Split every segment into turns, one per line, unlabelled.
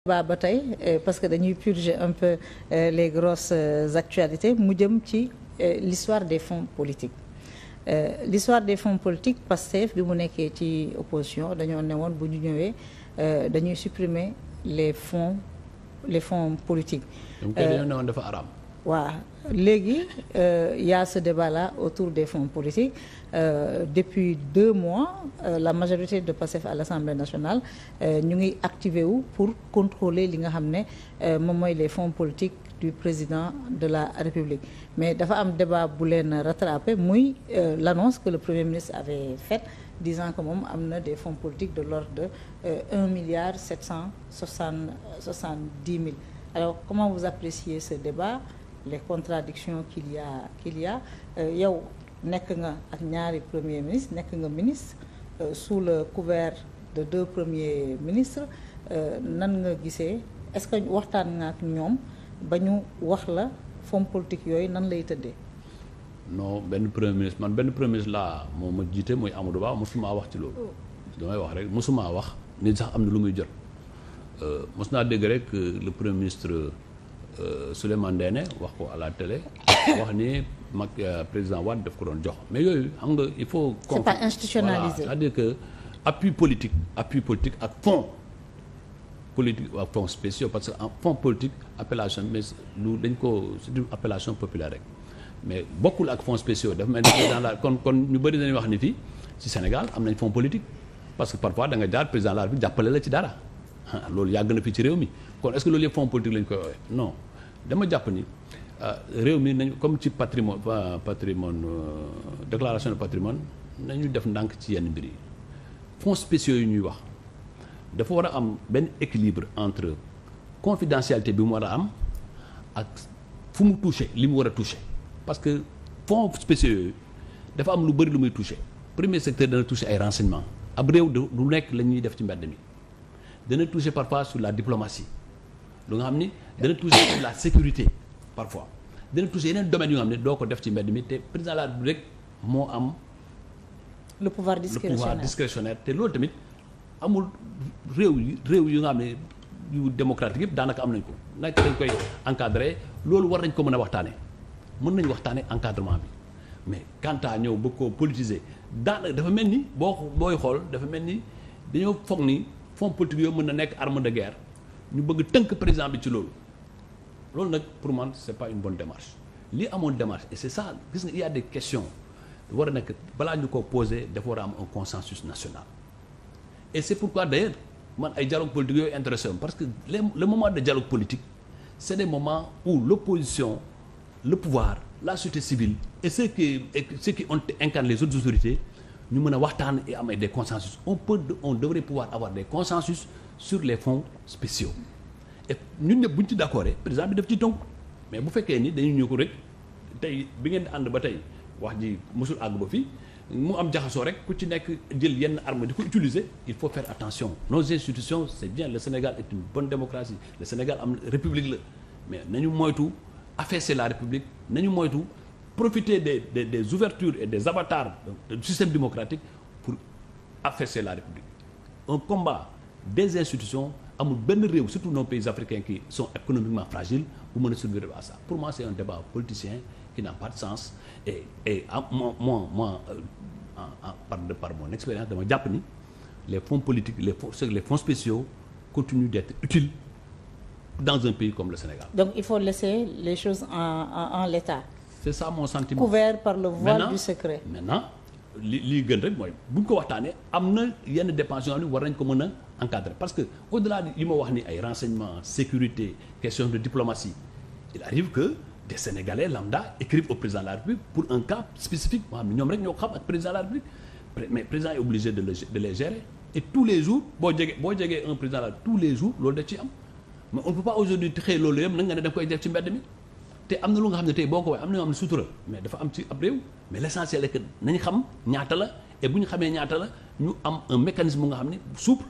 ba tey parce que dañuy purger un peu les grosses actualités mu jëm ci l'histoire des fonds politiques l'histoire des fonds politiques Pastef bi mu nekkee ci opposition dañoo newoon bu ñu ñëwee dañuy supprimer les fonds politiques.
donc dañoo newoon dafa araam.
waaw léegi y a ce débat là autour des fonds politiques depuis 2 mois la majorité de Pastef à l'Assemblée nationale ñu ngi activé wu pour contrôler li nga xam ne moom mooy les fonds politiques du président de la République mais dafa am débat bu leen rattrapé muy l'annonce que le Premier ministre avait faite disant que moom am na des fonds politiques de l'ordre de 1,770 milliard. Alors comment vous appréciez ce débat, les contradictions qu'il y a yow nekk nga ak ñaari premier ministre nekk nga ministre sous le couvert de 2 premiers ministres nan nga gisee est-ce que waxtaan nga ak ñoom ba ñu wax la fonds politique yooyu nan lay tëddee.
non benn premier ministre laa moo ma jiite mooy Amadou Ba mosuma wax ci loolu. damay wax rek mosuma wax nit sax am na lu muy jot mos naa dégg rek le premier ministre Souleymane Ndéné wax ko à la télé wax ni mag président Wade daf ko doon jox mais yooyu xam nga il faut.
c'est pas institutionnalisé.
Voilà, c'est-à-dire que appui politique ak fonds politique ak fonds spéciaux parce que en fonds politique appellation mais lu dañ ko c'est une appellation populaire rek mais bokkul ak fonds spéciaux dafa mel ni dans la kon ñu bëri dañuy wax ni fii ci Sénégal am nañ fonds politique parce que parfois da nga jaar président de la République jàppale la ci dara loolu yàgg na fii ci réew mi kon est-ce que loolu yëpp fonds politique lañ koy woowee non dama jàpp ni réew mi nañu comme ci patrimoine déclaration de patrimoine nañu def ndànk ci yenn mbir yi fonds spéciaux yi ñuy wax dafa war a am benn équilibre entre confidentialité bi mu war a am ak fu mu touché li mu war a touché parce que fonds spéciaux yooyu dafa am lu bëri lu muy touché premier secteur dana touché ay renseignements ab réew du nekk la ñuy def ci mbedd mi dana touché parfois sur la diplomatie lu nga xam ni dana touché sur la sécurité parfois dana touché yeneen domaines yu nga xam ne doo ko def ci mbedd mi te président de la République rek moo am
le pouvoir discrétionnaire
te loolu tamit amul réew yu nga xam ne yu démocratique yëpp daanaka am nañ ko nag dañ koy encadrer loolu war nañ ko mën a waxtaane mën nañ waxtaane encadrement bi mais quant à ñëw bëgg koo politiser daanaka dafa mel ni booy xool dafa mel ni dañoo foog ni fonds politique yooyu mën na nekk arme de guerre ñu bëgg tënk président bi ci loolu nag pour man c'est pas une bonne démarche li amoon démarche et c'est ça gis nga il y a des questions war a nekk balaa ñu ko poser dafa war a am un consensus national et c'est pourquoi d'ailleurs man ay dialogue politique yooyu intéressé parce que le moment de dialogue politique c'est des moments où l'opposition le pouvoir la société civile et ceux qui incarnent les autres autorités ñu mën a waxtaan et am ay des consensus on devrait pouvoir avoir des consensus sur les fonds spéciaux et ñun ñëpp bu ñu ci d'accord président bi def ci tonk mais bu fekkee ni dañu ñëw ko rek tey bi ngeen di ànd ba tey wax ji mosul àgg ba fii mu am jaxasoo rek ku ci nekk jël yenn arme di ko utiliser il faut faire attention nos institutions c'est bien le Sénégal est une bonne démocratie le Sénégal am république la mais nañu moytu affaisser la république nañu moytu profiter des ouvertures et des avatars du système démocratique pour affaisser la république un combat des institutions amul benn réew surtout nos pays africains qui sont économiquement fragiles bu mën a survivre à ça pour moi c'est un débat politicien qui n'a pas de sens et moi par mon expérience dama jàpp ni les fonds politiques les fonds spéciaux continuent d'être utiles dans un pays comme le Sénégal. Donc
il faut laisser les choses en l'état.
C'est ça mon sentiment.
Couvert par le voile du secret.
Maintenant li gën rek mooy bu ñu ko waxtaanee am na yenn dépenses yoo xam ne war nañ ko mën a encadrer parce que au-delà de li ma wax ni ay renseignements sécurité question de diplomatie il arrive que des Sénégalais lambda écrivent au président de la République pour un cas spécifique moo xam ne ñoom rek ñoo xam ak président de la République mais président est obligé de les gérer et tous les jours boo jegee un président la tous les jours loolu da ciy am mais on ne peut pas aujourd'hui xëy loolu yëpp nag nga ne da koy def ci mbedd mi te am na lu nga xam ne tey boo ko waxee am na ñoo xam ne sutura mais dafa am ci ab réew mais l'essentiel est que nañu xam ñaata la et bu ñu xamee ñaata la ñu am un mécanisme bu nga xam ne souple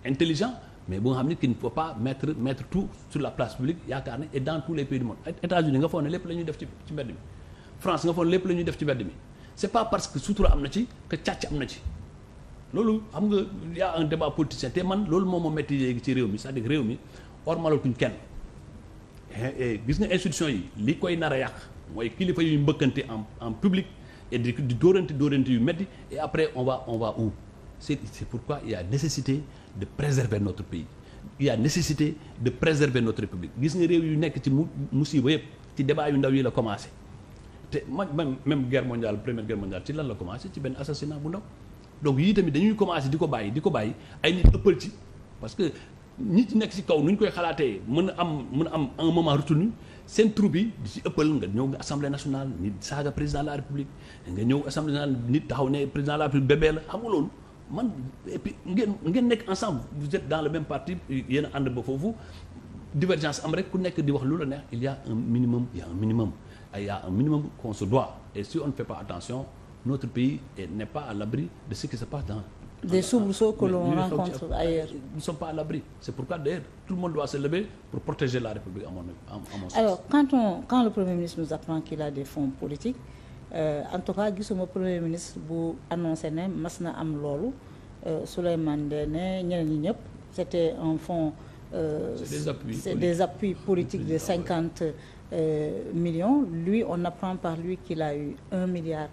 intelligent mais bu nga xam ne qu'il ne faut pas mettre tout sur la place publique yaakaar ne et dans tous les pays du monde États-Unis nga foog ne lépp la ñuy def ci mbedd mi France nga foog ne lépp la ñuy def ci mbedd mi c'est pas parce que sutura am na ci que càcc am na ci loolu xam nga y a un débat politicien te man loolu moom moo métti léegi ci réew mi c'est-à-dire réew mi ormalatuñ kenn gis nga institution yi li koy nar a yàq mooy kilifa yuy mbëkkante en public et di dóorante yu metti et après on va où c'est pourquoi il y a nécessité de préserver notre pays il y a nécessité de préserver notre république gis nga réew yu nekk ci musiba yëpp ci débat yu ndaw yi la commencé te même guerre mondiale première guerre mondiale ci lan la commencé ci benn assassinat bu ndaw donc yii tamit dañuy commencé di ko bàyyi ay nit ëppal ci parce que nit nekk ci kaw nu ñu koy xalaatee mën a am un moment retenu seen troupe yi di ci ëppal nga ñëw nga assemblée nationale nit saaga président de la république nga ñëw assemblée nationale nit taxaw ne président de la république bébé la xam nga loolu man et puis ngeen nekk ensemble vous êtes dans le même parti yéen a ànd ba foofu divergence am rek ku nekk di wax lu la neex il y a un minimum qu'on se doit et si on ne fait pas attention notre pays n'est pas à l'abri de ce qui se passe dans
des soubresauts que l'on rencontre ailleurs.
Nous ne sommes pas à l'abri. C'est pourquoi d'ailleurs tout le monde doit se lever pour protéger la République à mon sens.
Alors quand le Premier ministre nous apprend qu'il a des fonds politiques en tout cas gisuma Premier ministre bu annoncé ne mas na am loolu Souleymane Ndéné ñeneen ñi ñëpp c'était un fonds c'est des appuis politiques de 50 millions. Lui on apprend par lui qu'il a eu 1 milliard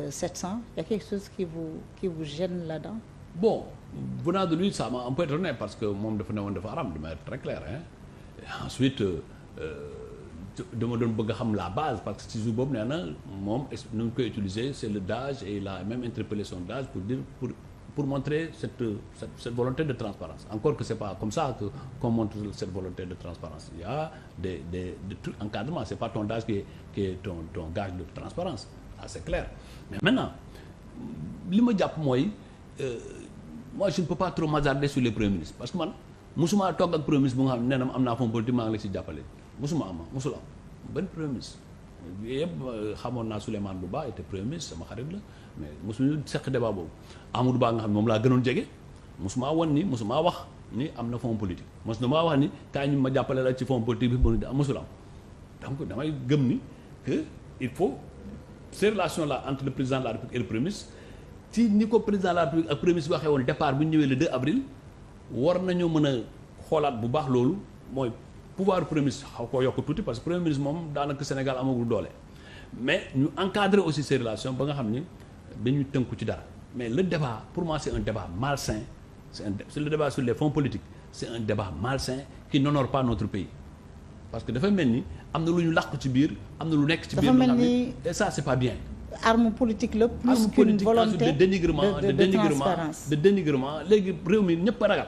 700. Il y a quelque chose qui vous gêne là-dedans?
Bon, venant de lui, ça m'a un peu étonné parce que moom dafa newoon dafa haram de manière très claire. Et ensuite dama doon bëgg a xam la base parce que ci jour boobu nee na moom nu ñu koy utiliser c'est le DAGE et il a même interpellé son DAGE pour montrer cette volonté de transparence. Encore que c'est pas comme ça qu'on montre cette volonté de transparence. Il y a des trucs encadrement. C'est pas ton DAGE qui est ton gage de transparence. Ah, c'est clair. Mais maintenant li ma jàpp mooy moi je ne peux pas trop m'hasarder sur les premiers ministres parce que man mosuma toog ak premier ministre bu nga xam ne nee na am naa fonds politique maa ngi la si jàppale mosul am benn premier ministre yëpp xamoon naa Souleymane Bouba était premier ministre sama xarit la mais mosuñu seq débat boobu Amadou Ba nga xam ne moom laa gënoon jege mosuma wax ni am na fonds politique mos na maa wax ni kaay ñu ma jàppale la ci fonds politique bi mosul am donc damay gëm ni que il faut ces relations là entre le président de la République et le Premier ministre ci ni ko président de la République ak Premier ministre waxee woon départ bu ñu ñëwee le 2 avril war nañoo mën a xoolaat bu baax loolu mooy pouvoir Premier ministre xaw koo yokk tuuti parce que Premier ministre moom daanaka Sénégal amagul doole mais ñu encadrer aussi ces relations ba nga xam ni dañuy tënku ci dara mais le débat pour moi c'est un débat malsain c'est le débat sur les fonds politiques c'est un débat malsain qui n'honore pas notre pays parce que dafa mel ni am na lu ñu làq ci biir am na lu nekk ci biir lu nga xam ne et ça c'est pas bien.
arme politique la plus qu'une volonté
de dénigrement léegi réew mi ñëpp a ragal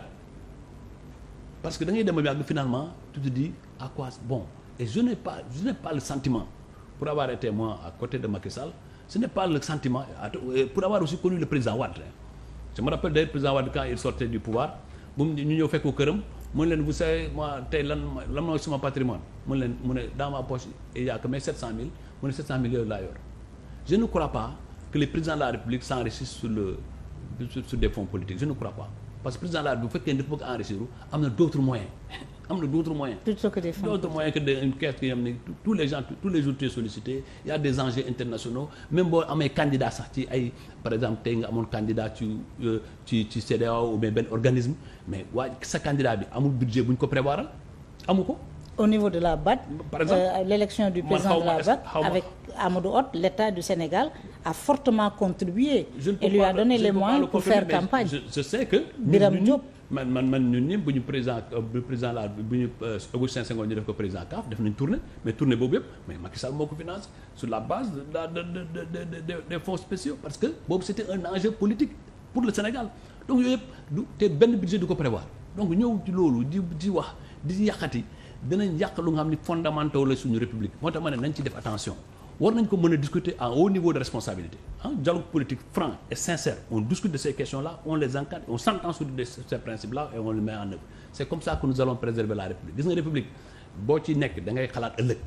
parce que da ngay dem ba yàgg finalement tu te dis à quoi bon et je n'ai pas le sentiment pour avoir été moi à côté de Macky Sall ce n'est pas le sentiment pour avoir aussi connu le président Wade je me rappelle d'ailleurs président Wade quand il sortait du pouvoir bu ñu ñëw fekk ko këram mu ne leen vous savez moi tey lan mooy sama patrimoine mu ne dans ma poche il y a que mes 700 000 mu ne 700 000 yooyu laa yor je ne crois pas que les présidents de la République s'enrichissent sur des fonds politiques je ne crois pas parce que président de la République bu fekkee dafa bëgg enrichir am na d'autres moyens
plutôt que des fonds
d'autres moyens que une caisse qui am ne tous les jours tu es sollicité il y a des enjeux internationaux même boo amee candidat sax ci ay par exemple tey nga amoon candidat ci CEDEAO ou bien benn organisme mais waa sa candidat bi amul budget bu ñu ko prévoir amu ko.
Au niveau de la BAD,
par exemple,
l'élection du président de la BAD avec Amadou Hott, l'État du Sénégal a fortement contribué et lui a donné les moyens pour faire campagne.
Je sais que
Biram Diop
man ñun ñëpp bu ñu président la bu ñu Augustin Senghor ñu def ko président CAF def nañ tournée mais tournée boobu yëpp mais Macky Sall moo ko finance sur la base des fonds spéciaux parce que boobu c'était un enjeu politique pour le Sénégal donc yooyu yëpp te benn budget du ko prévoir donc ñëw ci loolu di wax di yàqati dinañ yàq lu nga xam ni fondamentaux la suñu république moo tax ma ne nañ ci def attention war nañ ko mën a discuter à haut niveau de responsabilité dialogue politique franc et sincère on discute de ces questions là on les encadre on s'entend sur ces principes là et on les met en œuvre c'est comme ça que nous allons préserver la république gis nga république boo ci nekk da ngay xalaat ëllëg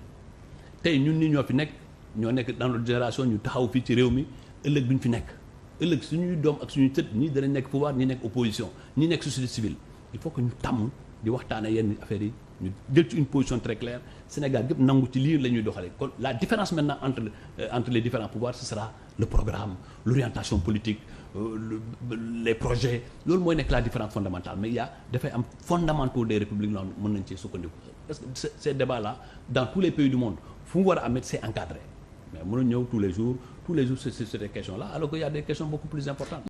tey ñun ni ñoo fi nekk dans notre génération ñu taxaw fii ci réew mi ëllëg duñ fi nekk ëllëg suñuy doom ak suñuy sët ñii danañ nekk pouvoir ñi nekk opposition ñi nekk société civile il faut que ñu tàmm di waxtaane yenn affaires yi ñu jël ci une position très claire Sénégal gépp nangu ci lii la ñuy doxalee kon la différence maintenant entre les différents pouvoirs ce sera le programme l'orientation politique les projets loolu mooy nekk la différence fondamentale mais il y a dafay am fondamentaux des républiques loolu mën nañ ci sukkandiku parce que ces débats là dans tous les pays du monde fu mu war a amet c'est encadré mais mënuñ ñëw tous les jours sur ces questions là alors qu'il y a des questions beaucoup plus importantes